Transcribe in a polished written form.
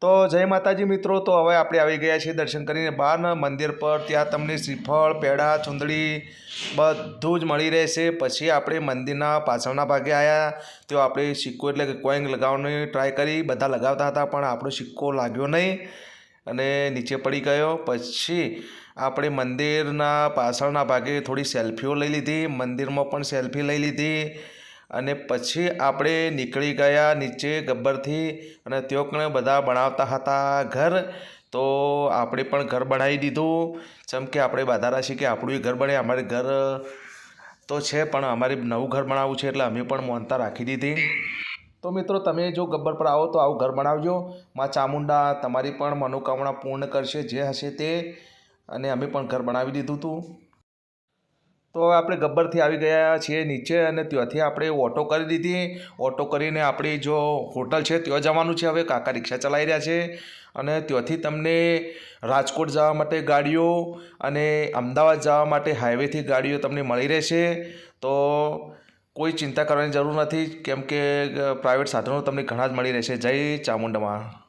તો જય માતાજી મિત્રો। તો હવે આપણે આવી ગયા છીએ દર્શન કરીને બહાર મંદિર પર। ત્યાં તમને શ્રીફળ પેડા ચુંદડી બધું જ મળી રહેશે। પછી આપણે મંદિરના પાછળના ભાગે આવ્યા તો આપણે સિક્કો એટલે કે કોઈન લગાવવાની ટ્રાય કરી। બધા લગાવતા હતા પણ આપણો સિક્કો લાગ્યો નહીં અને નીચે પડી ગયો। પછી આપણે મંદિરના પાછળના ભાગે થોડી સેલ્ફીઓ લઈ લીધી, મંદિરમાં પણ સેલ્ફી લઈ લીધી અને પછી આપણે નીકળી ગયા નીચે ગબ્બરથી અને ત્યાં બધા બનાવતા હતા ઘર। તો આપણે પણ ઘર બનાવી દીધું। જેમ કે આપણે બાધા છીએ કે આપણું ઘર બને। અમારે ઘર તો છે પણ અમારે નવું ઘર બનાવવું છે એટલે અમે પણ માનતા રાખી દીધી। તો મિત્રો તમે જો ગબ્બર પર આવો તો આવું ઘર બનાવજો। માં ચામુંડા તમારી પણ મનોકામના પૂર્ણ કરશે જે હશે તે। અને અમે પણ ઘર બનાવી દીધું હતું। તો હવે આપણે ગબ્બરથી આવી ગયા છીએ નીચે અને ત્યાંથી આપણે ઓટો કરી દીધી। ઓટો કરીને આપણી જો હોટલ છે ત્યાં જવાનું છે। હવે કાકા રિક્ષા ચલાવી રહ્યા છે અને ત્યાંથી તમને રાજકોટ જવા માટે ગાડીઓ અને અમદાવાદ જવા માટે હાઈવેથી ગાડીઓ તમને મળી રહેશે। તો કોઈ ચિંતા કરવાની જરૂર નથી કેમ કે પ્રાઇવેટ સાધનો તમને ઘણા જ મળી રહેશે। જય ચામુંડામાં।